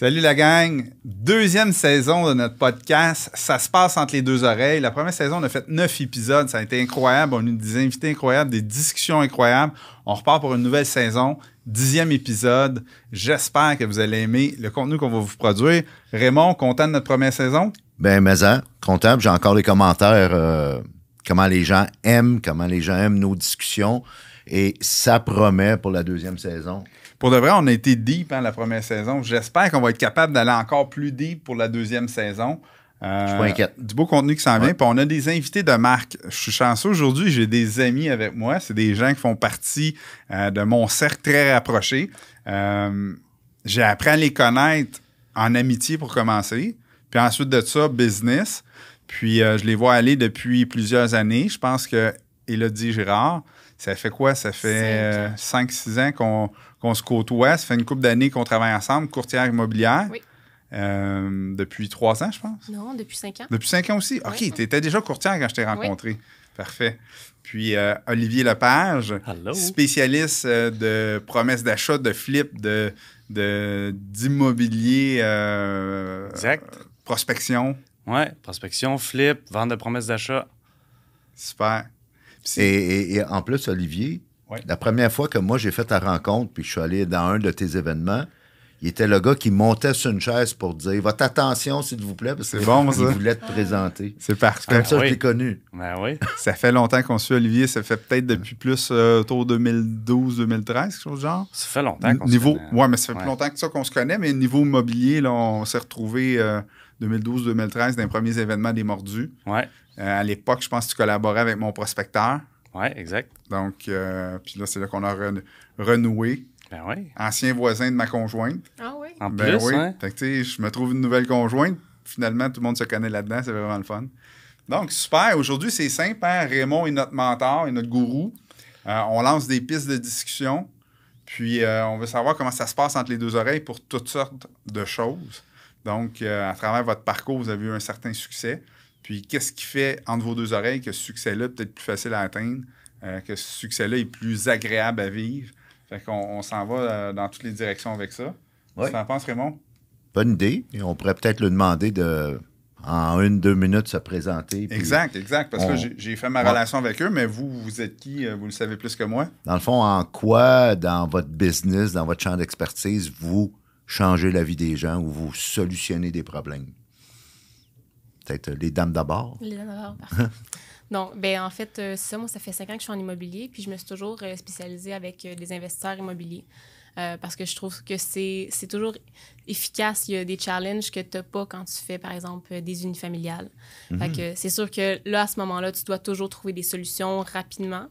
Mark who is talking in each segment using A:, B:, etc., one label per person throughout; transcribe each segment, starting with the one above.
A: Salut la gang! Deuxième saison de notre podcast. Ça se passe entre les deux oreilles. La première saison, on a fait 9 épisodes. Ça a été incroyable. On a eu des invités incroyables, des discussions incroyables. On repart pour une nouvelle saison. 10e épisode. J'espère que vous allez aimer le contenu qu'on va vous produire. Raymond, content de notre première saison?
B: Ben, mais content. J'ai encore les commentaires, comment les gens aiment nos discussions. Et ça promet pour la deuxième saison.
A: Pour de vrai, on a été deep la première saison. J'espère qu'on va être capable d'aller encore plus deep pour la deuxième saison.
B: Je suis pas inquiète.
A: Du beau contenu qui s'en vient.
B: Ouais.
A: Puis on a des invités de marque. Je suis chanceux aujourd'hui. J'ai des amis avec moi. C'est des gens qui font partie de mon cercle très rapproché. J'ai appris à les connaître en amitié pour commencer. Puis ensuite de ça, business. Puis je les vois aller depuis plusieurs années. Je pense que Élodie Girard, ça fait quoi? Ça fait 5-6 ans qu'on se côtoie. Ça fait une couple d'années qu'on travaille ensemble, courtière immobilière.
C: Oui.
A: Depuis 3 ans, je pense.
C: Non, depuis 5 ans.
A: Depuis 5 ans aussi? OK,
C: Oui.
A: tu étais déjà courtière quand je t'ai rencontré. Parfait. Puis Olivier Lepage,
D: Hello.
A: spécialiste de promesses d'achat, de flip, d'immobilier,
D: Exact.
A: prospection.
D: Ouais, prospection, flip, vente de promesses d'achat.
A: Super. Puis
B: Et en plus, Olivier,
A: Ouais.
B: la première fois que moi j'ai fait ta rencontre, puis je suis allé dans un de tes événements, il était le gars qui montait sur une chaise pour dire « Votre attention, s'il vous plaît », parce
A: C'est
B: qu'il
A: bon, ça.
B: voulait te présenter.
A: c'est parfait.
B: Comme ça,
D: oui.
B: je l'ai connu.
D: Ben oui.
A: Ça fait longtemps qu'on suit Olivier. Ça fait peut-être depuis plus autour de 2012-2013, quelque chose du genre.
D: Ça fait longtemps qu'on
A: Niveau,
D: se connaît.
A: ouais, mais ça fait plus
D: Ouais.
A: longtemps que ça qu'on se connaît, mais niveau immobilier, là, on s'est retrouvés 2012-2013 dans les premiers événements des Mordus.
D: Ouais,
A: À l'époque, je pense que tu collaborais avec mon prospecteur.
D: ouais, exact.
A: Donc, puis là, c'est là qu'on a renoué.
D: Ben oui.
A: Ancien voisin de ma conjointe.
C: Ah oui?
D: En
A: Ben
D: plus,
A: oui.
D: hein?
A: Fait que, tu sais, je me trouve une nouvelle conjointe. Finalement, tout le monde se connaît là-dedans. C'est vraiment le fun. Donc, super. Aujourd'hui, c'est simple. Hein? Raymond est notre mentor et notre gourou. On lance des pistes de discussion. Puis, on veut savoir comment ça se passe entre les deux oreilles pour toutes sortes de choses. Donc, à travers votre parcours, vous avez eu un certain succès. Puis, qu'est-ce qui fait entre vos deux oreilles que ce succès-là est peut-être plus facile à atteindre, que ce succès-là est plus agréable à vivre? Fait qu'on s'en va dans toutes les directions avec ça.
B: Ouais.
A: Tu en penses, Raymond?
B: Bonne idée. Et on pourrait peut-être lui demander de, en 1-2 minutes, se présenter. Puis,
A: Exact. Parce que
B: on-
A: j'ai fait ma
B: Ouais.
A: relation avec eux, mais vous êtes qui? Vous le savez plus que moi.
B: Dans le fond, en quoi, dans votre business, dans votre champ d'expertise, vous changez la vie des gens ou vous solutionnez des problèmes? Peut-être les dames d'abord.
C: Les d'abord, parfait. Non, ben en fait, c'est ça. Moi, ça fait 5 ans que je suis en immobilier, puis je me suis toujours spécialisée avec des investisseurs immobiliers. Parce que je trouve que c'est toujours efficace. Il y a des challenges que tu n'as pas quand tu fais, par exemple, des unifamiliales. Fait que c'est sûr que là, à ce moment-là, tu dois toujours trouver des solutions rapidement.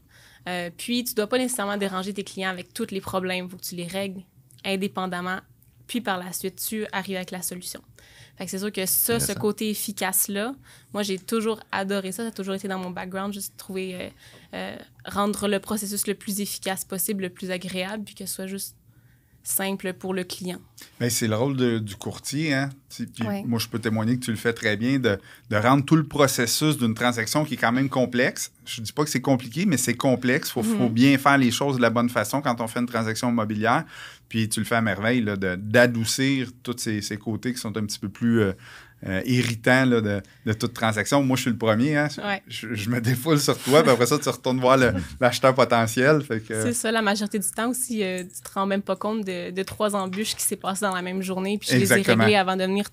C: Puis, tu ne dois pas nécessairement déranger tes clients avec tous les problèmes. Il faut que tu les règles indépendamment. Puis, par la suite, tu arrives avec la solution. Fait que c'est sûr que ça, ce côté efficace-là, moi, j'ai toujours adoré ça. Ça a toujours été dans mon background, juste trouver, rendre le processus le plus efficace possible, le plus agréable, puis que ce soit juste simple pour le client.
A: Mais c'est le rôle du courtier. Hein? Puis
C: Ouais.
A: moi, je peux témoigner que tu le fais très bien, de rendre tout le processus d'une transaction qui est quand même complexe. Je ne dis pas que c'est compliqué, mais c'est complexe. Il faut bien faire les choses de la bonne façon quand on fait une transaction immobilière. Puis tu le fais à merveille, là, d'adoucir tous ces côtés qui sont un petit peu plus irritants là, de toute transaction. Moi, je suis le premier. Hein?
C: Ouais.
A: Je me défoule sur toi, puis après ça, tu retournes voir l'acheteur potentiel. Fait que,
C: C'est ça, la majorité du temps aussi, tu te rends même pas compte de 3 embûches qui s'est passées dans la même journée, puis je les ai
A: Exactement.
C: réglées avant de venir.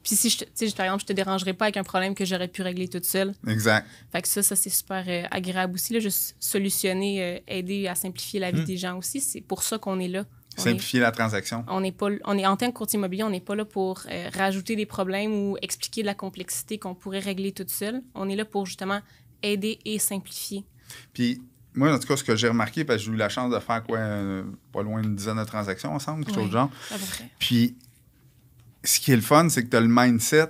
C: Puis si, par exemple, je te dérangerais pas avec un problème que j'aurais pu régler toute seule.
A: exact.
C: Fait que ça c'est super agréable aussi, là, juste solutionner, aider à simplifier la vie des gens aussi. C'est pour ça qu'on est là.
A: Simplifier la transaction.
C: On est en tant que courtier immobilier, on n'est pas là pour rajouter des problèmes ou expliquer de la complexité qu'on pourrait régler toute seule. On est là pour justement aider et simplifier.
A: Puis, moi, en tout cas, ce que j'ai remarqué, parce que j'ai eu la chance de faire pas loin d'une dizaine de transactions ensemble, quelque chose du genre.
C: À peu près.
A: Puis, ce qui est le fun, c'est que tu as le mindset,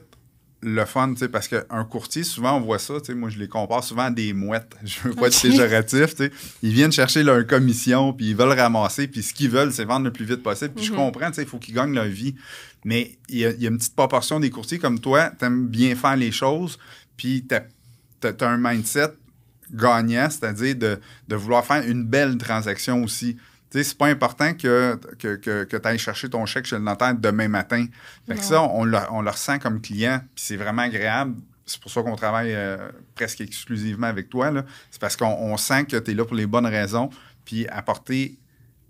A: le fun, tu sais, parce qu'un courtier, souvent, on voit ça, tu sais, moi, je les compare souvent à des mouettes. Je veux pas être péjoratif, tu sais. Ils viennent chercher leur commission, puis ils veulent ramasser, puis ce qu'ils veulent, c'est vendre le plus vite possible. Puis je comprends, tu sais, il faut qu'ils gagnent leur vie. Mais il y a une petite proportion des courtiers comme toi, t'aimes bien faire les choses, puis t'as un mindset gagnant, c'est-à-dire de vouloir faire une belle transaction aussi. Tu sais, c'est pas important que tu ailles chercher ton chèque chez le notaire demain matin. Fait que
C: Non.
A: ça, on le ressent comme client, puis c'est vraiment agréable. C'est pour ça qu'on travaille presque exclusivement avec toi, là. C'est parce qu'on sent que tu es là pour les bonnes raisons, puis apporter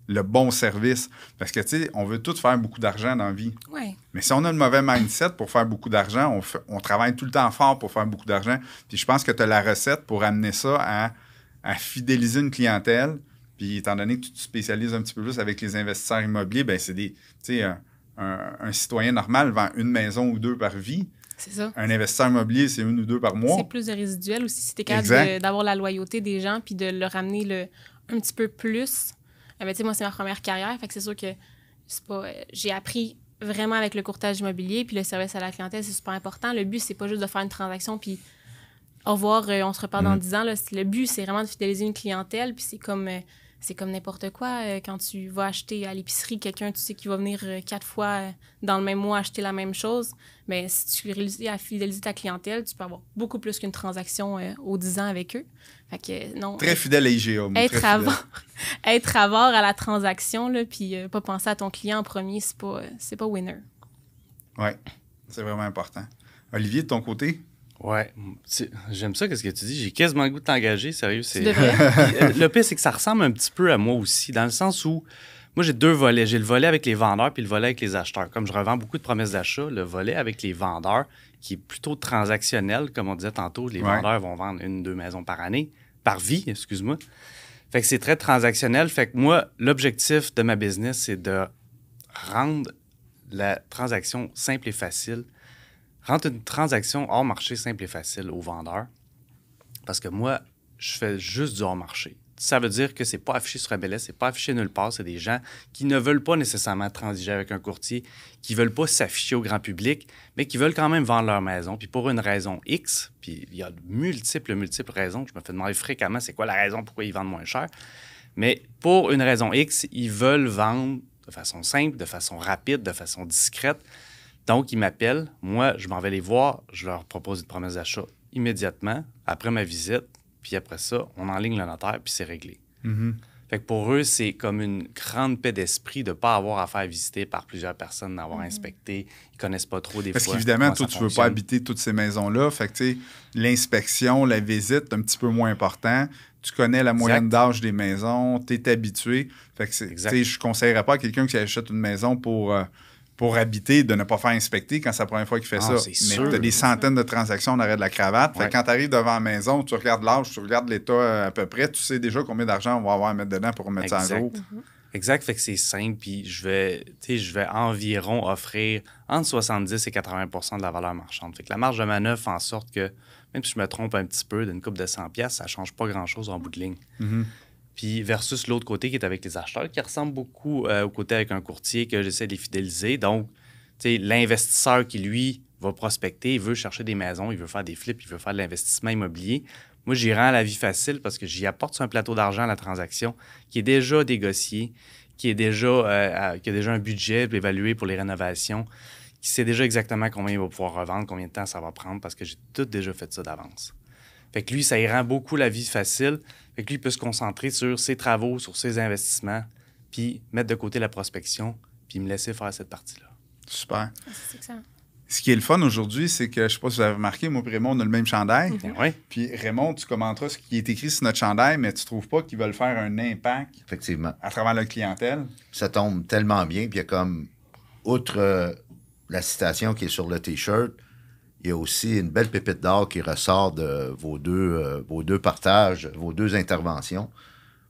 A: le bon service. Parce que, tu sais, on veut tous faire beaucoup d'argent dans la vie.
C: Ouais.
A: Mais si on a le mauvais mindset pour faire beaucoup d'argent, on travaille tout le temps fort pour faire beaucoup d'argent. Puis je pense que tu as la recette pour amener ça à fidéliser une clientèle. Puis étant donné que tu te spécialises un petit peu plus avec les investisseurs immobiliers, bien, c'est des... Tu sais, un citoyen normal vend une maison ou deux par vie.
C: C'est ça.
A: Un investisseur immobilier, c'est une ou deux par mois.
C: C'est plus de résiduel aussi. Si tu es capable
A: Exact.
C: d'avoir la loyauté des gens puis de leur ramener un petit peu plus. Ben, tu sais, moi, c'est ma première carrière. Fait que c'est sûr que c'est pas, j'ai appris vraiment avec le courtage immobilier puis le service à la clientèle, c'est super important. Le but, c'est pas juste de faire une transaction puis au revoir, on se reparle dans 10 ans. Là. Le but, c'est vraiment de fidéliser une clientèle puis c'est comme n'importe quoi. Quand tu vas acheter à l'épicerie, quelqu'un, tu sais, qui va venir 4 fois dans le même mois acheter la même chose, bien, si tu réussis à fidéliser ta clientèle, tu peux avoir beaucoup plus qu'une transaction aux 10 ans avec eux. Fait que, non,
A: Très fidèle à IGA. moi, très fidèle.
C: être avare à la transaction, là, puis pas penser à ton client en premier, c'est pas winner.
A: Oui, c'est vraiment important. Olivier, de ton côté?
D: Ouais, j'aime ça, qu'est-ce que tu dis. J'ai quasiment le goût de t'engager, sérieux.
C: Tu devrais.
D: Puis, le pire, c'est que ça ressemble un petit peu à moi aussi, dans le sens où moi, j'ai 2 volets. J'ai le volet avec les vendeurs puis le volet avec les acheteurs. Comme je revends beaucoup de promesses d'achat, le volet avec les vendeurs, qui est plutôt transactionnel, comme on disait tantôt, les vendeurs vont vendre 1-2 maisons par année, par vie, excuse-moi. Fait que c'est très transactionnel. Fait que moi, l'objectif de ma business, c'est de rendre la transaction simple et facile. Rendre une transaction hors marché simple et facile aux vendeurs. Parce que moi, je fais juste du hors marché. Ça veut dire que c'est pas affiché sur MLS, c'est pas affiché nulle part. C'est des gens qui ne veulent pas nécessairement transiger avec un courtier, qui veulent pas s'afficher au grand public, mais qui veulent quand même vendre leur maison. Puis pour une raison X, puis il y a multiples raisons. Je me fais demander fréquemment c'est quoi la raison pourquoi ils vendent moins cher. Mais pour une raison X, ils veulent vendre de façon simple, de façon rapide, de façon discrète. Donc, ils m'appellent. Moi, je m'en vais les voir. Je leur propose une promesse d'achat immédiatement, après ma visite. Puis après ça, on enligne le notaire, puis c'est réglé.
A: Mm-hmm.
D: Fait que pour eux, c'est comme une grande paix d'esprit de ne pas avoir à faire visiter par plusieurs personnes, d'avoir inspecté. Ils connaissent pas trop des
A: Parce
D: fois.
A: qu'évidemment, toi,
D: comment ça
A: tu veux pas
D: fonctionne.
A: habiter toutes ces maisons-là. Fait que, tu sais, l'inspection, la visite, un petit peu moins important. Tu connais la moyenne d'âge des maisons, tu es habitué. Fait que, tu sais, je conseillerais pas à quelqu'un qui achète une maison pour habiter, de ne pas faire inspecter quand c'est la première fois qu'il fait ça.
D: C'est
A: Mais
D: sûr.
A: tu as des centaines de transactions en arrêt de la cravate. Fait que quand tu arrives devant la maison, tu regardes l'âge, tu regardes l'état à peu près, tu sais déjà combien d'argent on va avoir à mettre dedans pour remettre ça à jour.
D: Exact, fait que c'est simple, puis je vais environ offrir entre 70 et 80 de la valeur marchande. Fait que la marge de manœuvre fait en sorte que, même si je me trompe un petit peu d'une coupe de 100$, ça change pas grand-chose en bout de ligne.
A: Mm-hmm.
D: Puis versus l'autre côté qui est avec les acheteurs, qui ressemble beaucoup au côté avec un courtier que j'essaie de les fidéliser. Donc, tu sais, l'investisseur qui, lui, va prospecter, il veut chercher des maisons, il veut faire des flips, il veut faire de l'investissement immobilier. Moi, j'y rends la vie facile parce que j'y apporte sur un plateau d'argent à la transaction qui est déjà négocié, qui a déjà un budget évalué pour les rénovations, qui sait déjà exactement combien il va pouvoir revendre, combien de temps ça va prendre parce que j'ai tout déjà fait ça d'avance. Fait que lui, ça y rend beaucoup la vie facile. Fait que lui, il peut se concentrer sur ses travaux, sur ses investissements, puis mettre de côté la prospection, puis me laisser faire cette partie-là.
A: Super.
C: C'est excellent.
A: Ce qui est le fun aujourd'hui, c'est que, je sais pas si vous avez remarqué, moi et Raymond, on a le même chandail.
D: Oui.
A: Puis Raymond, tu commenteras ce qui est écrit sur notre chandail, mais tu trouves pas qu'ils veulent faire un impact
B: Effectivement.
A: à travers la clientèle?
B: Ça tombe tellement bien. Puis il y a comme, outre la citation qui est sur le T-shirt, il y a aussi une belle pépite d'or qui ressort de vos deux partages, vos 2 interventions.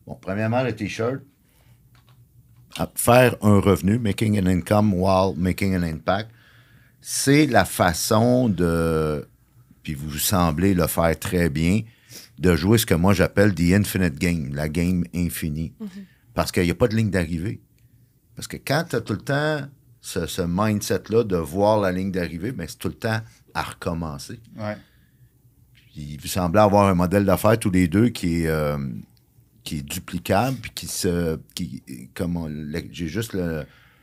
B: Bon, premièrement, le T-shirt. Faire un revenu, making an income while making an impact, c'est la façon de, puis vous semblez le faire très bien, de jouer ce que moi j'appelle the infinite game, la game infinie. Parce qu'il n'y a pas de ligne d'arrivée. Parce que quand tu as tout le temps ce mindset-là de voir la ligne d'arrivée, bien, c'est tout le temps à recommencer.
A: Ouais.
B: Puis vous semblez avoir un modèle d'affaires tous les deux qui est duplicable, puis j'ai juste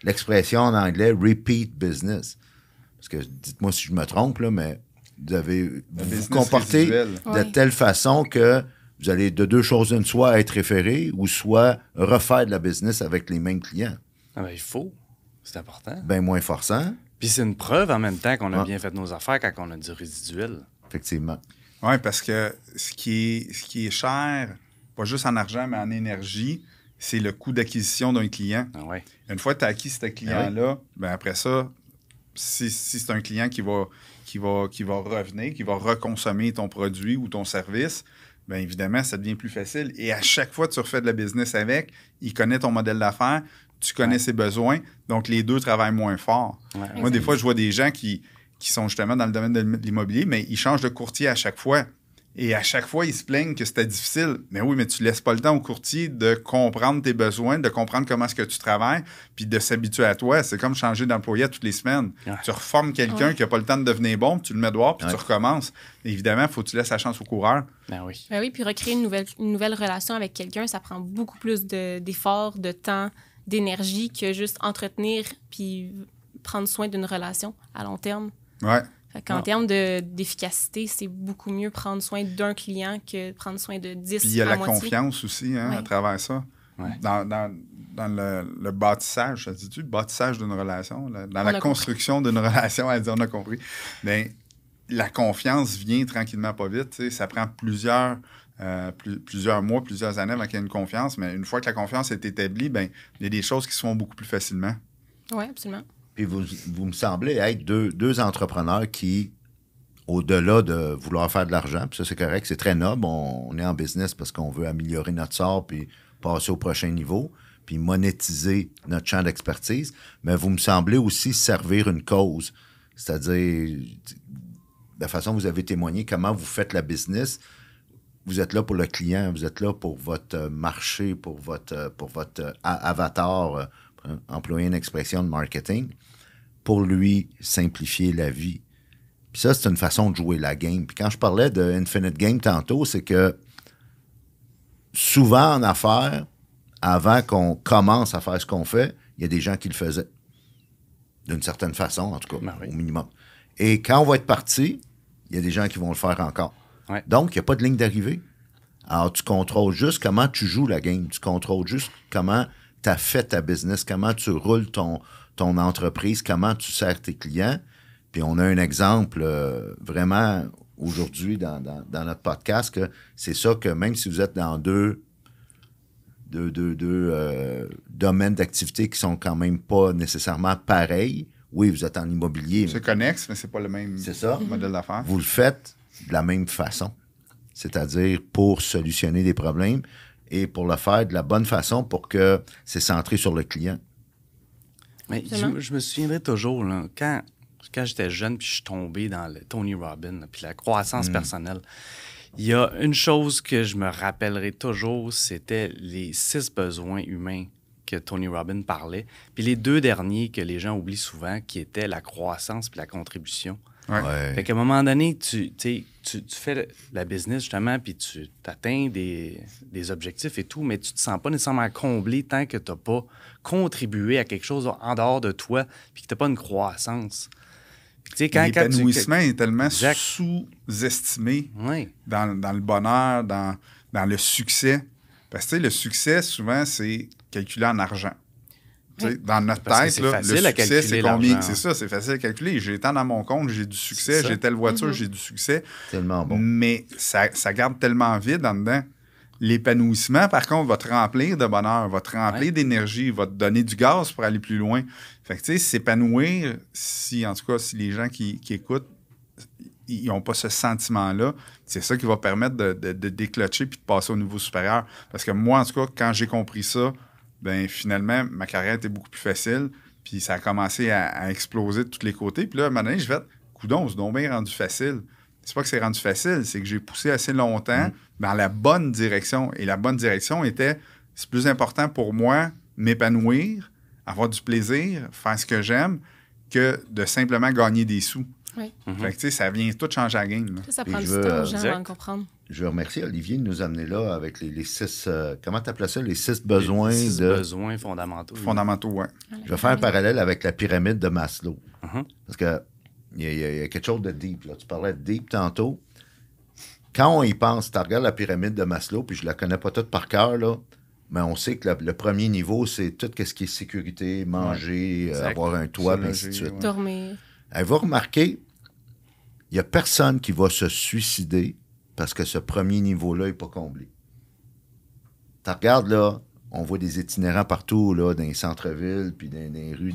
B: l'expression en anglais, repeat business. Parce que, dites-moi si je me trompe, là, mais vous vous comportez
A: résiduel.
B: de telle façon que vous allez de deux choses une, soit être référé ou soit refaire de la business avec les mêmes clients.
D: Ah ben, il faut. C'est important.
B: Bien moins forçant,
D: Puis c'est une preuve en même temps qu'on a
B: Ah.
D: bien fait nos affaires quand on a du résiduel.
B: effectivement.
A: Oui, parce que ce qui est cher, pas juste en argent, mais en énergie, c'est le coût d'acquisition d'un client.
D: Ah ouais.
A: Une fois que tu as acquis ce client-là, ben après ça, si c'est un client qui va revenir, qui va reconsommer ton produit ou ton service, bien évidemment, ça devient plus facile. Et à chaque fois que tu refais de la business avec, il connaît ton modèle d'affaires, tu connais ses besoins, donc les deux travaillent moins fort.
D: Ouais.
A: Moi, des fois, je vois des gens qui sont justement dans le domaine de l'immobilier, mais ils changent de courtier à chaque fois. Et à chaque fois, ils se plaignent que c'était difficile. Mais oui, mais tu laisses pas le temps au courtier de comprendre tes besoins, de comprendre comment est-ce que tu travailles, puis de s'habituer à toi. C'est comme changer d'employé toutes les semaines.
D: Ouais.
A: Tu reformes quelqu'un qui n'a pas le temps de devenir bon, puis tu le mets dehors, puis tu recommences. Et évidemment, il faut que tu laisses la chance au coureur.
D: Ben oui.
C: Ben oui, puis recréer une nouvelle relation avec quelqu'un, ça prend beaucoup plus d'efforts, de temps, d'énergie que juste entretenir puis prendre soin d'une relation à long terme.
A: Ouais.
C: Fait qu'en termes d'efficacité, c'est beaucoup mieux prendre soin d'un client que prendre soin de 10
A: Puis il y a
C: à
A: la
C: moitié.
A: confiance aussi à
C: Ouais.
A: travers ça.
D: Ouais.
A: Dans le bâtissage, ça se dit-tu, le bâtissage d'une relation, dans la
C: a
A: construction d'une relation, elle dit on a compris. Bien, la confiance vient tranquillement pas vite. Tu sais, ça prend plusieurs mois, plusieurs années avant qu'il y ait une confiance, mais une fois que la confiance est établie, bien, il y a des choses qui se font beaucoup plus facilement.
C: Oui, absolument.
B: Puis vous me semblez être deux entrepreneurs qui, au-delà de vouloir faire de l'argent, puis ça c'est correct, c'est très noble, on est en business parce qu'on veut améliorer notre sort puis passer au prochain niveau, puis monétiser notre champ d'expertise, mais vous me semblez aussi servir une cause, c'est-à-dire la façon dont vous avez témoigné, comment vous faites la business. Vous êtes là pour le client, vous êtes là pour votre marché, pour votre avatar, employer une expression de marketing, pour lui simplifier la vie. Puis ça, c'est une façon de jouer la game. Puis quand je parlais de Infinite Game tantôt, c'est que souvent en affaires, avant qu'on commence à faire ce qu'on fait, il y a des gens qui le faisaient. D'une certaine façon, en tout cas,
D: Ben oui.
B: au minimum. Et quand on va être parti, il y a des gens qui vont le faire encore.
D: Ouais.
B: Donc, il n'y a pas de ligne d'arrivée. Alors, tu contrôles juste comment tu joues la game. Tu contrôles juste comment tu as fait ta business, comment tu roules ton entreprise, comment tu sers tes clients. Puis on a un exemple vraiment aujourd'hui dans notre podcast que c'est ça que même si vous êtes dans deux domaines d'activité qui sont quand même pas nécessairement pareils, oui, vous êtes en immobilier,
A: C'est connexe, mais c'est pas le même
B: c'est ça.
A: modèle d'affaires.
B: Vous le faites de la même façon. C'est-à-dire pour solutionner des problèmes et pour le faire de la bonne façon pour que c'est centré sur le client.
D: Mais
C: Absolument.
D: je me souviendrai toujours, là, quand j'étais jeune, puis je suis tombé dans le Tony Robbins, là, puis la croissance personnelle, il y a une chose que je me rappellerai toujours, c'était les 6 besoins humains que Tony Robbins parlait, puis les 2 derniers que les gens oublient souvent, qui étaient la croissance puis la contribution.
A: Ouais.
D: Fait qu'à un moment donné, tu fais la business, justement, puis tu atteins des objectifs et tout, mais tu te sens pas nécessairement comblé tant que tu n'as pas contribué à quelque chose en dehors de toi, puis que tu n'as pas une croissance. Puis, tu sais, quand
A: L'épanouissement est tellement
D: Exact.
A: sous-estimé
D: Oui,
A: dans le bonheur, dans le succès. Parce que tu sais, le succès, souvent, c'est calculé en argent. Tu sais, dans notre
D: Parce que
A: tête,
D: c'est
A: là,
D: facile
A: le
D: à
A: succès,
D: calculer
A: c'est combien?
D: l'argent.
A: C'est ça, c'est facile à calculer. J'ai tant dans mon compte, j'ai du succès,
D: C'est ça.
A: j'ai telle voiture, j'ai du succès.
B: Tellement bon.
A: Mais ça garde tellement vide en dedans. L'épanouissement, par contre, va te remplir de bonheur, va te remplir
D: Ouais.
A: d'énergie, va te donner du gaz pour aller plus loin. Fait que, tu sais, s'épanouir, en tout cas, si les gens qui écoutent, ils n'ont pas ce sentiment-là, c'est ça qui va permettre de déclencher puis de passer au niveau supérieur. Parce que moi, en tout cas, quand j'ai compris ça, ben finalement, ma carrière était beaucoup plus facile, puis ça a commencé à exploser de tous les côtés. Puis là, à un moment donné, je vais coudonc, c'est donc bien rendu facile. C'est pas que c'est rendu facile, c'est que j'ai poussé assez longtemps dans la bonne direction. Et la bonne direction était, c'est plus important pour moi m'épanouir, avoir du plaisir, faire ce que j'aime, que de simplement gagner des sous.
C: Oui.
A: Fait que, tu sais, ça vient tout changer la game. Là.
C: Ça
B: Puis
C: prend
B: je
C: du
B: veux,
C: temps aux gens
D: exact.
C: avant de comprendre.
B: Je veux remercier Olivier de nous amener là avec les 6... comment tu appelles ça? Les 6 besoins
D: les 6
B: de...
D: besoins fondamentaux.
A: Fondamentaux, ouais.
B: Je vais faire un parallèle avec la pyramide de Maslow.
D: Mhm.
B: Parce que il y a quelque chose de deep. Là. Tu parlais de deep tantôt. quand on y pense, tu regardes la pyramide de Maslow, puis je la connais pas toute par cœur, là, mais on sait que le premier niveau, c'est tout ce qui est sécurité, manger, avoir un toit, et ainsi de suite.
C: Dormir.
B: Elle va remarquer, il n'y a personne qui va se suicider parce que ce premier niveau-là n'est pas comblé. Tu regardes, là, on voit des itinérants partout, là, dans les centres-villes, puis dans les rues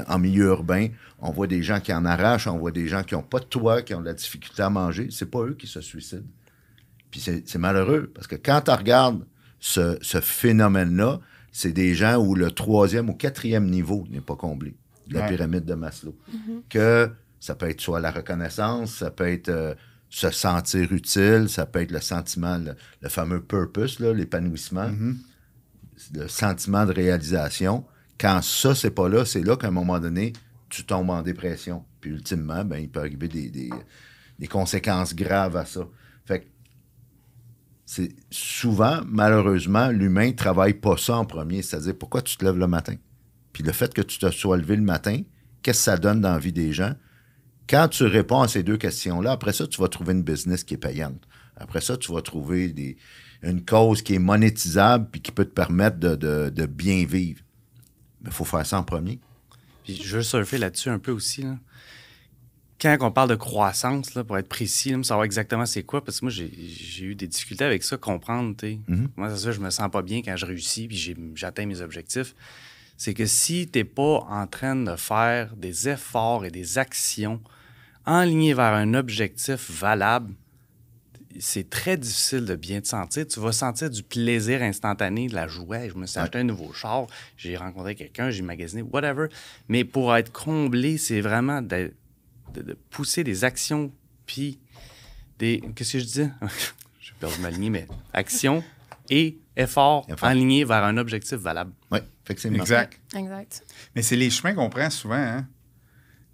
B: en milieu urbain. On voit des gens qui en arrachent, on voit des gens qui n'ont pas de toit, qui ont de la difficulté à manger. C'est pas eux qui se suicident. Puis c'est malheureux, parce que quand tu regardes ce phénomène-là, c'est des gens où le 3e ou 4e niveau n'est pas comblé de la pyramide de Maslow. Que ça peut être soit la reconnaissance, ça peut être se sentir utile, ça peut être le sentiment, le fameux purpose, là, l'épanouissement, le sentiment de réalisation. Quand ça, c'est pas là, c'est là qu'à un moment donné, tu tombes en dépression. Puis ultimement, ben, il peut arriver des conséquences graves à ça. Fait que c'est souvent, malheureusement, l'humain ne travaille pas ça en premier. C'est-à-dire, pourquoi tu te lèves le matin? Puis le fait que tu te sois levé le matin, qu'est-ce que ça donne dans la vie des gens? Quand tu réponds à ces deux questions-là, après ça, tu vas trouver une business qui est payante. Après ça, tu vas trouver une cause qui est monétisable puis qui peut te permettre de bien vivre. Mais il faut faire ça en premier.
D: Puis je veux surfer là-dessus un peu aussi, là. Quand on parle de croissance, là, pour être précis, là, savoir exactement c'est quoi, parce que moi, j'ai eu des difficultés avec ça, comprendre, tu sais. Moi, c'est ça, je me sens pas bien quand je réussis puis j'atteins mes objectifs. C'est que si tu n'es pas en train de faire des efforts et des actions enlignées vers un objectif valable, c'est très difficile de bien te sentir. Tu vas sentir du plaisir instantané, de la joie. Je me suis acheté un nouveau char, j'ai rencontré quelqu'un, j'ai magasiné, whatever. Mais pour être comblé, c'est vraiment de pousser des actions, puis des... Qu'est-ce que je disais? J'ai perdu ma lignée, mais actions et efforts alignés vers un objectif valable.
B: Oui, effectivement.
A: Exact.
C: Exact.
A: Mais c'est les chemins qu'on prend souvent, hein?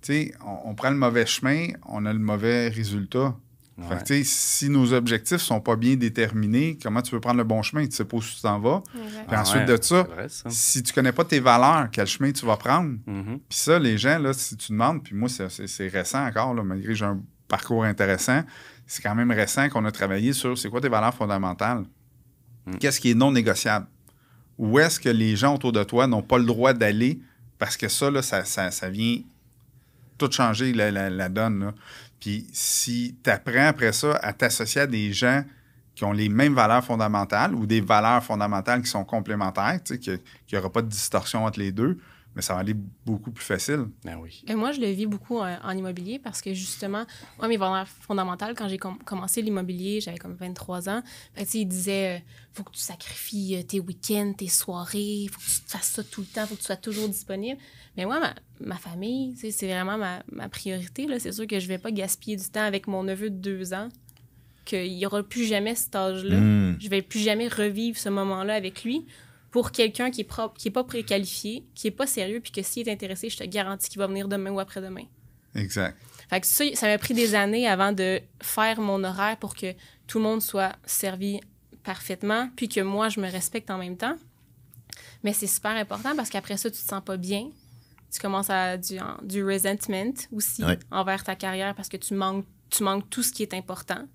A: Tu sais, on prend le mauvais chemin, on a le mauvais résultat.
D: Ouais.
A: Fait que, tu sais, si nos objectifs sont pas bien déterminés, comment tu veux prendre le bon chemin? Tu sais pas où tu t'en vas.
C: Exact.
A: Puis ensuite de ça,
D: vrai, ça.
A: si tu connais pas tes valeurs, quel chemin tu vas prendre? Puis ça, les gens, là, si tu demandes, puis moi, c'est récent encore, là, malgré que j'ai un parcours intéressant, c'est quand même récent qu'on a travaillé sur c'est quoi tes valeurs fondamentales? Qu'est-ce qui est non négociable? Où est-ce que les gens autour de toi n'ont pas le droit d'aller? Parce que ça, là, ça vient tout changer la donne, là. Puis si tu apprends après ça à t'associer à des gens qui ont les mêmes valeurs fondamentales ou des valeurs fondamentales qui sont complémentaires, tu sais, qu'il n'y aura pas de distorsion entre les deux, mais ça va aller beaucoup plus facile.
D: Ben oui.
C: Et moi, je le vis beaucoup en immobilier parce que justement, moi, mes valeurs fondamentales, quand j'ai commencé l'immobilier, j'avais comme 23 ans. Fait que, tu sais, ils disaient faut que tu sacrifies tes week-ends, tes soirées, faut que tu te fasses ça tout le temps, faut que tu sois toujours disponible. Mais moi, ma famille, tu sais, c'est vraiment ma priorité, là. C'est sûr que je vais pas gaspiller du temps avec mon neveu de 2 ans, qu'il n'y aura plus jamais cet âge-là. Je vais plus jamais revivre ce moment-là avec lui. Pour quelqu'un qui est pas préqualifié, qui est pas sérieux, puis que s'il est intéressé, je te garantis qu'il va venir demain ou après-demain.
A: Exact.
C: Fait que ça m'a pris des années avant de faire mon horaire pour que tout le monde soit servi parfaitement, puis que moi, je me respecte en même temps. Mais c'est super important parce qu'après ça, tu te sens pas bien. Tu commences à du resentment aussi envers ta carrière parce que tu manques tout ce qui est important.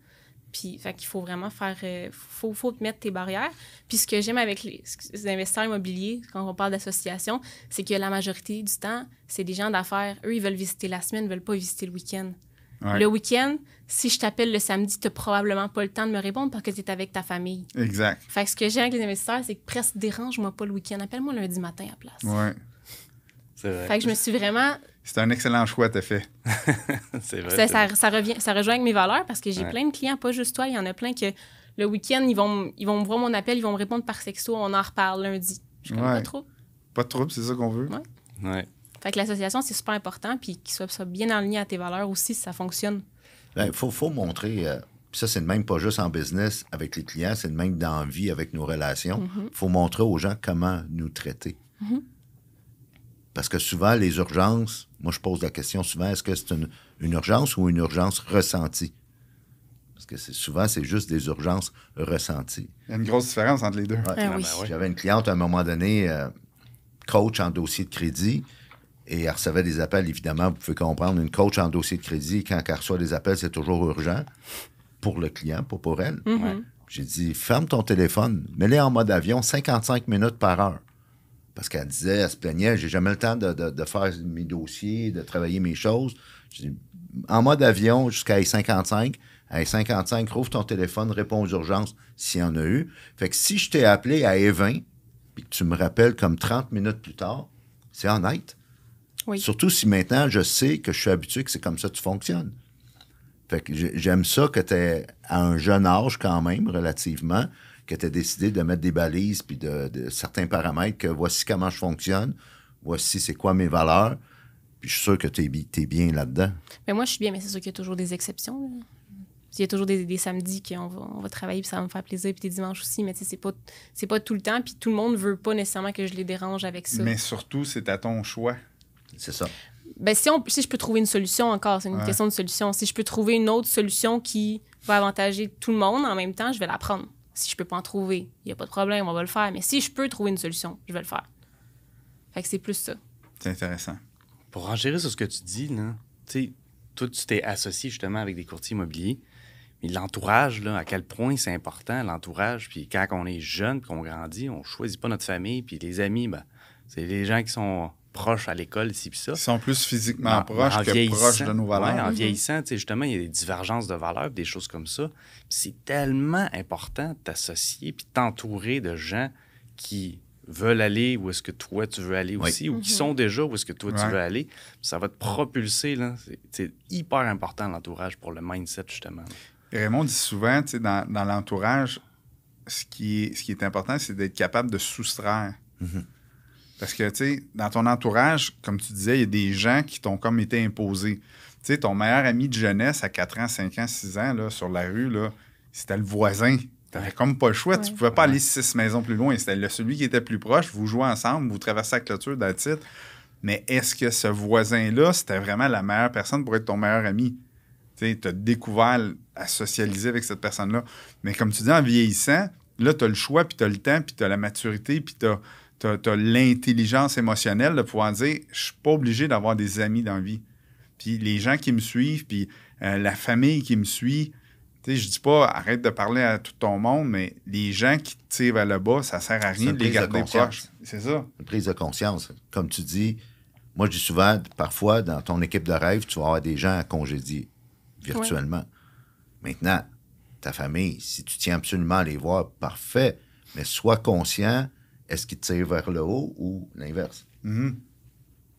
C: Puis, fait qu'il faut vraiment faut te mettre tes barrières. Puis, ce que j'aime avec les investisseurs immobiliers, quand on parle d'association, c'est que la majorité du temps, c'est des gens d'affaires. Eux, ils veulent visiter la semaine, ils veulent pas visiter le week-end. Ouais. Le week-end, si je t'appelle le samedi, tu n'as probablement pas le temps de me répondre parce que tu es avec ta famille.
A: Exact.
C: Fait que ce que j'aime avec les investisseurs, c'est que presque dérange-moi pas le week-end. Appelle-moi lundi matin à la place.
A: Ouais.
D: C'est vrai.
C: Fait que je me suis vraiment...
A: C'est un excellent choix, t'as fait.
D: C'est vrai.
C: Ça rejoint avec mes valeurs parce que j'ai plein de clients, pas juste toi. Il y en a plein que le week-end, ils vont me voir mon appel, ils vont me répondre par texto, on en reparle lundi. Je suis comme, pas trop.
A: Pas de trouble, c'est ça qu'on veut.
D: Ouais.
C: Fait que l'association, c'est super important, puis qu'il soit bien aligné à tes valeurs aussi, si ça fonctionne.
B: Il faut montrer... ça, c'est le même pas juste en business avec les clients, c'est le même dans la vie avec nos relations. Il faut montrer aux gens comment nous traiter. Parce que souvent, les urgences, moi, je pose la question souvent, est-ce que c'est une urgence ou une urgence ressentie? Parce que souvent, c'est juste des urgences ressenties.
A: Il y a une grosse différence entre les deux.
B: Ouais.
C: Oui.
B: J'avais une cliente, à un moment donné, coach en dossier de crédit, et elle recevait des appels, évidemment, vous pouvez comprendre, une coach en dossier de crédit, quand elle reçoit des appels, c'est toujours urgent. pour le client, pas pour elle.
D: Ouais.
B: J'ai dit, ferme ton téléphone, mets-les en mode avion 55 minutes par heure. Parce qu'elle disait, elle se plaignait, j'ai jamais le temps de faire mes dossiers, de travailler mes choses. J'ai dit, en mode avion jusqu'à 55. À 55, rouvre ton téléphone, réponds aux urgences s'il y en a eu. Fait que si je t'ai appelé à 20 puis que tu me rappelles comme 30 minutes plus tard, c'est honnête.
C: Oui.
B: Surtout si maintenant je sais que je suis habitué que c'est comme ça que tu fonctionnes. Fait que j'aime ça que tu es à un jeune âge quand même, relativement, que tu as décidé de mettre des balises puis de certains paramètres, que voici comment je fonctionne, voici c'est quoi mes valeurs, puis je suis sûr que tu es bien là-dedans.
C: Mais moi, je suis bien, mais c'est sûr qu'il y a toujours des exceptions. Là. Il y a toujours des samedis qu'on va travailler, puis ça va me faire plaisir, puis des dimanches aussi, mais c'est pas tout le temps, puis tout le monde veut pas nécessairement que je les dérange avec ça.
A: Mais surtout, c'est à ton choix.
B: C'est ça.
C: Ben, si je peux trouver une solution encore, c'est une question de solution. Si je peux trouver une autre solution qui va avantager tout le monde en même temps, je vais la prendre. Si je peux pas en trouver, il n'y a pas de problème, on va le faire. Mais si je peux trouver une solution, je vais le faire. Fait que c'est plus ça.
A: C'est intéressant.
D: Pour enchérir sur ce que tu dis, là, tu sais, toi, tu t'es associé justement avec des courtiers immobiliers. Mais l'entourage, là, à quel point c'est important, l'entourage. Puis quand on est jeune, qu'on grandit, on choisit pas notre famille. Puis les amis, ben, c'est les gens qui sont proches à l'école, ici puis ça.
A: Ils sont plus physiquement proches
D: en
A: que proches de nos valeurs.
D: Ouais, en vieillissant, tu sais, justement, il y a des divergences de valeurs, des choses comme ça. Puis c'est tellement important de t'associer puis de t'entourer de gens qui veulent aller où est-ce que toi, tu veux aller aussi, ou qui sont déjà où est-ce que toi, tu veux aller. Puis ça va te propulser, là. C'est hyper important, l'entourage, pour le mindset, justement.
A: Raymond dit souvent, tu sais, dans l'entourage, ce qui est important, c'est d'être capable de soustraire. Parce que, tu sais, dans ton entourage, comme tu disais, il y a des gens qui t'ont comme été imposés. Tu sais, ton meilleur ami de jeunesse à 4 ans, 5 ans, 6 ans, là, sur la rue, là, c'était le voisin. T'avais comme pas le choix. Tu pouvais pas aller 6 maisons plus loin. C'était celui qui était plus proche. Vous jouez ensemble, vous traversez la clôture d'un titre. Mais est-ce que ce voisin-là, c'était vraiment la meilleure personne pour être ton meilleur ami? Tu as découvert à socialiser avec cette personne-là. Mais comme tu dis, en vieillissant, là, tu as le choix, puis tu as le temps, puis tu as la maturité, puis tu as l'intelligence émotionnelle de pouvoir dire « Je suis pas obligé d'avoir des amis dans la vie. » Puis les gens qui me suivent, puis la famille qui me suit, tu sais, je dis pas arrête de parler à tout ton monde, mais les gens qui te tirent vers le bas, ça sert à rien de les garder proches. C'est ça.
B: Une prise de conscience. Comme tu dis, moi, je dis souvent, parfois, dans ton équipe de rêve, tu vas avoir des gens à congédier virtuellement. Maintenant, ta famille, si tu tiens absolument à les voir, parfait, mais sois conscient, est-ce qu'ils te tirent vers le haut ou l'inverse?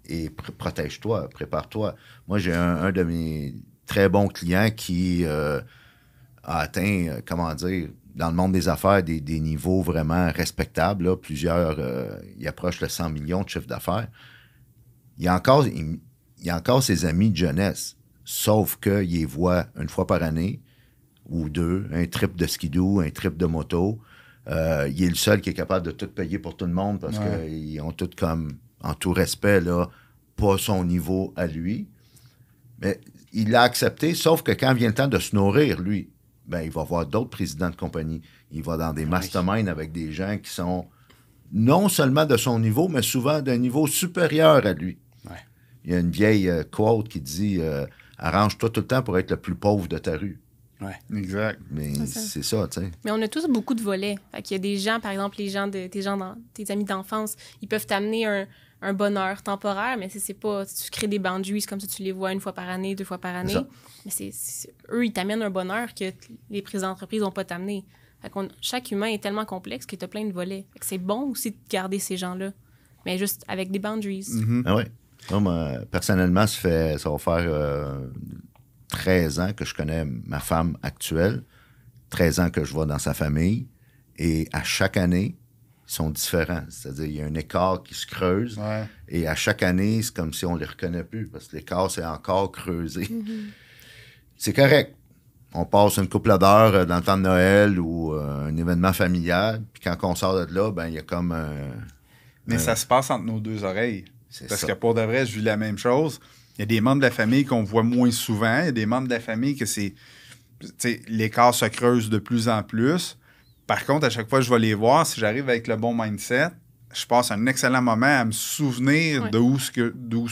B: Et protège-toi, prépare-toi. Moi, j'ai un de mes très bons clients qui a atteint, comment dire, dans le monde des affaires, des niveaux vraiment respectables. Là, plusieurs, il approche le 100 millions de chiffre d'affaires. Il y a encore ses amis de jeunesse, sauf qu'il les voit une fois par année ou deux, un trip de skidoo, un trip de moto. Il est le seul qui est capable de tout payer pour tout le monde parce qu'ils ont tout comme, en tout respect, là, pas son niveau à lui. Mais il l'a accepté, sauf que quand vient le temps de se nourrir, lui, ben, il va voir d'autres présidents de compagnie. Il va dans des masterminds avec des gens qui sont non seulement de son niveau, mais souvent d'un niveau supérieur à lui.
D: Ouais.
B: Il y a une vieille quote qui dit arrange-toi tout le temps pour être le plus pauvre de ta rue.
D: Ouais.
A: Exact.
B: Mais c'est ça, tu sais.
C: Mais on a tous beaucoup de volets. Fait qu'il y a des gens, par exemple, tes amis d'enfance, ils peuvent t'amener un bonheur temporaire, mais c'est pas... Tu crées des boundaries comme ça, tu les vois une fois par année, 2 fois par année. Mais eux, ils t'amènent un bonheur que les prises d'entreprise n'ont pas t'amener. Fait chaque humain est tellement complexe qu'il y a plein de volets. Fait que c'est bon aussi de garder ces gens-là, mais juste avec des boundaries.
B: Ah ouais. Moi, personnellement, ça va faire 13 ans que je connais ma femme actuelle, 13 ans que je vais dans sa famille, et à chaque année, ils sont différents. C'est-à-dire, il y a un écart qui se creuse, et à chaque année, c'est comme si on ne les reconnaît plus, parce que l'écart s'est encore creusé. C'est correct. On passe une couple d'heures dans le temps de Noël ou un événement familial, puis quand on sort de là, ben il y a comme
A: Mais ça se passe entre nos deux oreilles. Parce
B: ça.
A: que pour de vrai, je vis la même chose. Il y a des membres de la famille qu'on voit moins souvent. Il y a des membres de la famille que c'est... Tu sais, l'écart se creuse de plus en plus. Par contre, à chaque fois que je vais les voir, si j'arrive avec le bon mindset, je passe un excellent moment à me souvenir d'où ce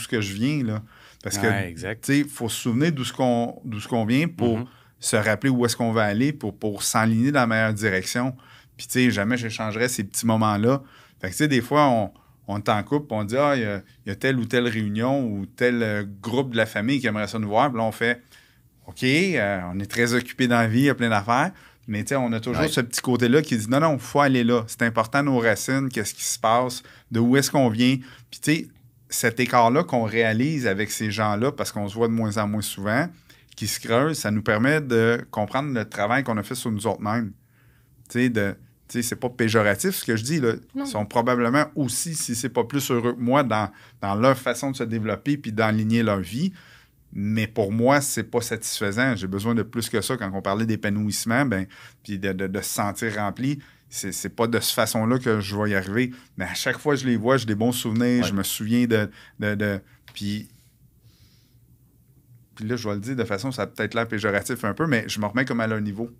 A: que je viens, là. Parce que, tu sais, il faut se souvenir d'où ce qu'on vient pour se rappeler où est-ce qu'on va aller pour s'enligner dans la meilleure direction. Puis, tu sais, jamais j'échangerais ces petits moments-là. Fait que, tu sais, des fois, on est en couple, on dit « Ah, il y a telle ou telle réunion ou tel groupe de la famille qui aimerait ça nous voir. » Puis là, on fait « OK, on est très occupé dans la vie, il y a plein d'affaires. » Mais tu sais, on a toujours ce petit côté-là qui dit « Non, non, il faut aller là. C'est important, nos racines, qu'est-ce qui se passe, de où est-ce qu'on vient. » Puis tu sais, cet écart-là qu'on réalise avec ces gens-là, parce qu'on se voit de moins en moins souvent, qui se creuse, ça nous permet de comprendre le travail qu'on a fait sur nous autres mêmes. Tu sais, c'est pas péjoratif ce que je dis, là. Ils sont probablement aussi, si c'est pas plus heureux que moi, dans leur façon de se développer puis d'enligner leur vie. Mais pour moi, c'est pas satisfaisant. J'ai besoin de plus que ça. Quand on parlait d'épanouissement, puis de se sentir rempli, c'est pas de cette façon-là que je vais y arriver. Mais à chaque fois que je les vois, j'ai des bons souvenirs. Ouais. Je me souviens puis là, je vais le dire de façon, ça a peut-être l'air péjoratif un peu, mais je me remets comme à leur niveau.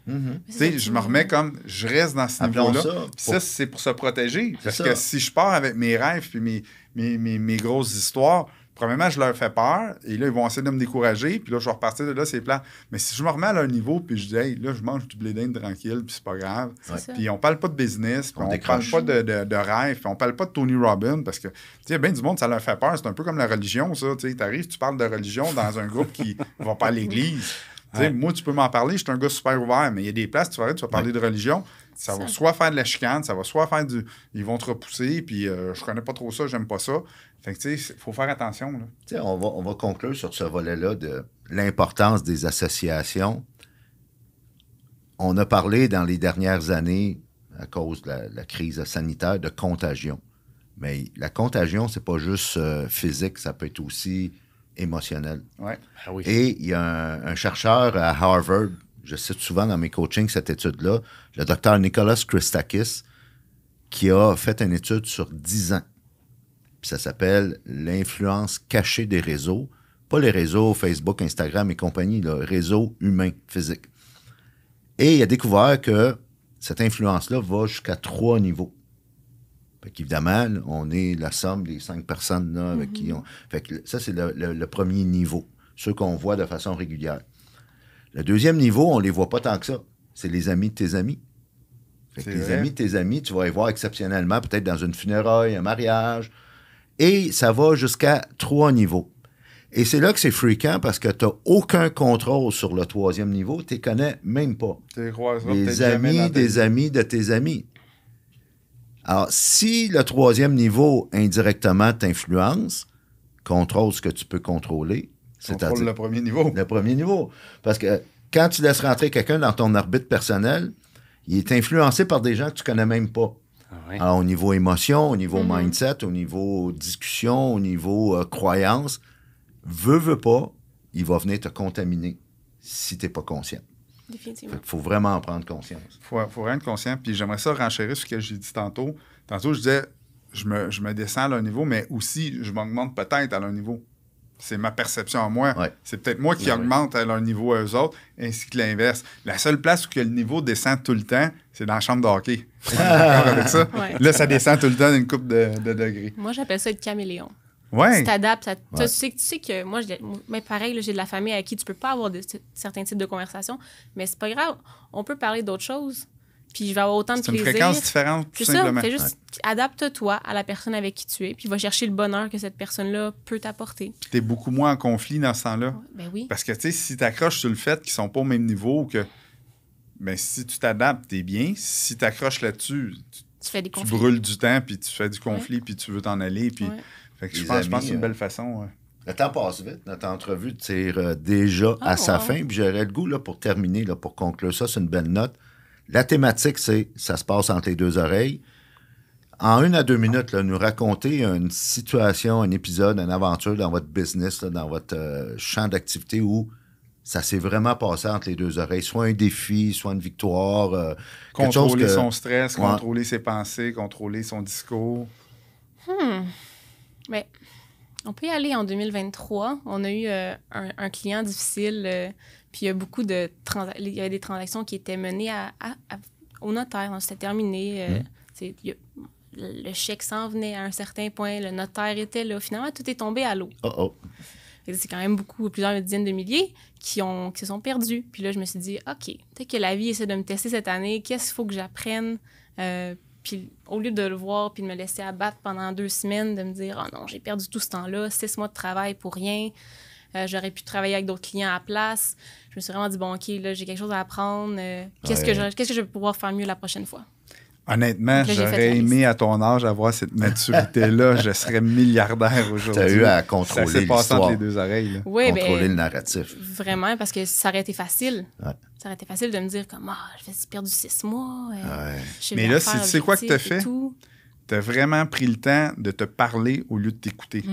A: Tu sais, je me remets comme, je reste dans ce niveau-là. Puis ça, c'est pour se protéger. Parce que si je pars avec mes rêves puis mes grosses histoires, premièrement, je leur fais peur. Et là, ils vont essayer de me décourager. Puis là, je vais repartir de là, c'est plat. Mais si je me remets à leur niveau, puis je dis, hey, là, je mange du blé d'Inde tranquille, puis c'est pas grave. Puis on parle pas de business, puis on parle pas de rêve, puis on parle pas de Tony Robbins, parce que, tu sais, bien du monde, ça leur fait peur. C'est un peu comme la religion, ça. Tu sais, t'arrives, tu parles de religion dans un groupe qui va pas à l'église. Moi, tu peux m'en parler, je suis un gars super ouvert, mais il y a des places, tu vas parler de religion, ça va soit faire de la chicane, ça va soit faire du... Ils vont te repousser, puis je connais pas trop ça, j'aime pas ça. Fait que, tu sais, il faut faire attention, là.
B: Tu sais, on va conclure sur ce volet-là de l'importance des associations. On a parlé dans les dernières années, à cause de la crise sanitaire, de contagion. Mais la contagion, c'est pas juste physique, ça peut être aussi... émotionnel.
A: Ouais.
D: Ah oui.
B: Et il y a un chercheur à Harvard, je cite souvent dans mes coachings cette étude-là, le docteur Nicholas Christakis, qui a fait une étude sur 10 ans. Puis ça s'appelle l'influence cachée des réseaux. Pas les réseaux Facebook, Instagram et compagnie, le réseau humain, physique. Et il a découvert que cette influence-là va jusqu'à 3 niveaux. Fait qu'évidemment, on est la somme des 5 personnes là, avec qui on... Fait que ça, c'est le premier niveau, ceux qu'on voit de façon régulière. Le deuxième niveau, on les voit pas tant que ça. C'est les amis de tes amis. Fait que les amis de tes amis, tu vas les voir exceptionnellement, peut-être dans une funéraille, un mariage. Et ça va jusqu'à 3 niveaux. Et c'est là que c'est fréquent parce que tu n'as aucun contrôle sur le 3e niveau. Tu les connais même pas. Les amis des amis de tes amis. Alors, si le 3e niveau, indirectement, t'influence, contrôle ce que tu peux contrôler.
A: Contrôle le premier niveau.
B: Le premier niveau. Parce que quand tu laisses rentrer quelqu'un dans ton arbitre personnel, il est influencé par des gens que tu connais même pas.
D: Ah oui.
B: Alors, au niveau émotion, au niveau mindset, au niveau discussion, au niveau croyance, veut pas, il va venir te contaminer si tu n'es pas conscient.
C: Définitivement.
B: Il faut vraiment en prendre conscience.
A: Il faut vraiment être conscient. Puis j'aimerais ça renchérir sur ce que j'ai dit tantôt. Tantôt, je disais, je me descends à leur niveau, mais aussi, je m'augmente peut-être à leur niveau. C'est ma perception à moi.
B: Ouais.
A: C'est peut-être moi qui augmente à leur niveau à eux autres, ainsi que l'inverse. La seule place où que le niveau descend tout le temps, c'est dans la chambre de hockey. On est d'accord avec ça?
C: Ouais.
A: Là, ça descend tout le temps d'une couple de degrés.
C: Moi, j'appelle ça être caméléon.
A: Ouais.
C: Tu t'adaptes. Tu sais que moi, mais pareil, là, j'ai de la famille avec qui tu peux pas avoir certains types de conversations, mais c'est pas grave. On peut parler d'autres choses. Puis je vais avoir autant de plaisir.
A: C'est une fréquence différente, tout simplement.
C: C'est juste, adapte-toi à la personne avec qui tu es, puis va chercher le bonheur que cette personne-là peut t'apporter.
A: Puis t'es beaucoup moins en conflit dans ce temps-là.
C: Ben oui.
A: Parce que, tu sais, si t'accroches sur le fait qu'ils sont pas au même niveau, que, ben, si tu t'adaptes, t'es bien. Si t'accroches là-dessus,
C: tu fais des
A: tu
C: conflits.
A: brûles du temps, puis tu fais du conflit, puis tu veux t'en aller. Puis, fait que je pense que c'est une belle façon.
B: Le temps passe vite. Notre entrevue tire déjà à sa fin. Puis j'aurais le goût, là, pour terminer, là, pour conclure ça, c'est une belle note. La thématique, c'est « ça se passe entre les deux oreilles ». En 1 à 2 minutes, là, nous raconter une situation, un épisode, une aventure dans votre business, là, dans votre champ d'activité où ça s'est vraiment passé entre les deux oreilles. Soit un défi, soit une victoire.
A: Contrôler son stress, contrôler ses pensées, contrôler son discours.
C: Mais on peut y aller en 2023. On a eu un client difficile, puis il y a beaucoup de il y a des transactions qui étaient menées au notaire. C'était terminé. Le chèque s'en venait à un certain point. Le notaire était là. Finalement, tout est tombé à l'eau. Fait que c'est quand même plusieurs dizaines de milliers qui se sont perdus. Puis là, je me suis dit, OK, peut-être que la vie essaie de me tester cette année. Qu'est-ce qu'il faut que j'apprenne? Puis au lieu de le voir puis de me laisser abattre pendant 2 semaines, de me dire, oh non, j'ai perdu tout ce temps-là, 6 mois de travail pour rien. J'aurais pu travailler avec d'autres clients à la place. Je me suis vraiment dit, bon, OK, là, j'ai quelque chose à apprendre. Qu'est-ce que je vais pouvoir faire mieux la prochaine fois?
A: Honnêtement,
C: Donc là, j'ai fait
A: j'aurais
C: la
A: aimé à ton âge avoir cette maturité-là. Je serais milliardaire aujourd'hui.
B: Tu as eu à
A: Ça
B: contrôler
A: s'est passé
B: l'histoire,
A: entre les 2 oreilles. Là.
C: Oui,
B: contrôler le narratif.
C: Vraiment, parce que ça aurait été facile.
B: Ouais.
C: Ça aurait été facile de me dire comme, j'ai perdu 6 mois.
A: Mais là, tu sais quoi que tu as fait? Tu as vraiment pris le temps de te parler au lieu de t'écouter.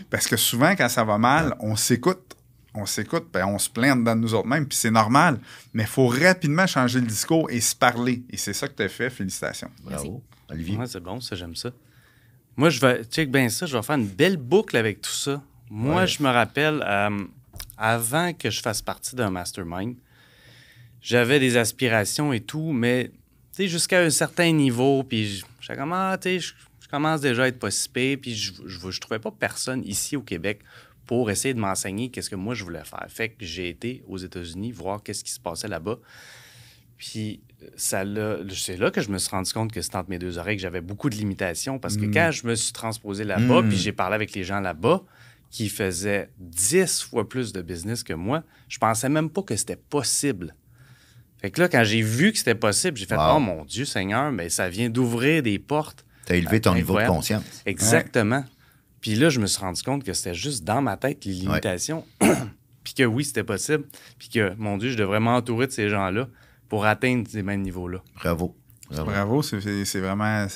A: Parce que souvent, quand ça va mal, on s'écoute. On s'écoute, puis on se plaint dans nous autres mêmes, puis c'est normal. Mais il faut rapidement changer le discours et se parler. Et c'est ça que tu as fait. Félicitations.
B: Bravo. Olivier?
D: Ouais, c'est bon, ça, j'aime ça. Moi, je vais faire une belle boucle avec tout ça. Moi, je me rappelle, avant que je fasse partie d'un mastermind, j'avais des aspirations et tout, mais jusqu'à un certain niveau, puis je commence déjà à être pas si pire, puis je trouvais pas personne ici au Québec pour essayer de m'enseigner qu'est-ce que moi je voulais faire. Fait que j'ai été aux États-Unis voir qu'est-ce qui se passait là-bas. Puis c'est là que je me suis rendu compte que c'était entre mes 2 oreilles que j'avais beaucoup de limitations parce que quand je me suis transposé là-bas, puis j'ai parlé avec les gens là-bas qui faisaient 10 fois plus de business que moi, je pensais même pas que c'était possible. Fait que là, quand j'ai vu que c'était possible, j'ai fait « Oh mon Dieu Seigneur, mais ça vient d'ouvrir des portes. »
B: Tu as élevé ton niveau de conscience.
D: Exactement. Puis là, je me suis rendu compte que c'était juste dans ma tête, les limitations. Puis que oui, c'était possible. Puis que, mon Dieu, je devrais m'entourer de ces gens-là pour atteindre ces mêmes niveaux-là.
B: Bravo.
A: Bravo, c'est vraiment...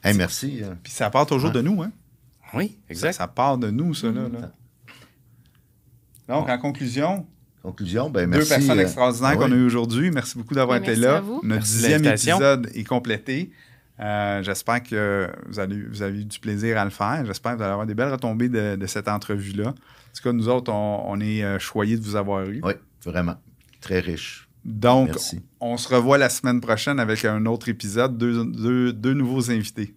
B: Hey, merci.
A: Puis ça part toujours de nous, hein?
D: Oui, exact.
A: Ça part de nous, ça, là. Donc, en conclusion...
B: Ben merci.
A: 2 personnes extraordinaires qu'on a eues aujourd'hui. Merci beaucoup d'avoir été là. Notre 10e épisode est complété. J'espère que vous avez eu du plaisir à le faire. J'espère que vous allez avoir des belles retombées de cette entrevue-là. En tout cas, nous autres, on est choyés de vous avoir eu.
B: Oui, vraiment. Très riche.
A: Donc,
B: merci.
A: On se revoit la semaine prochaine avec un autre épisode, 2 nouveaux invités.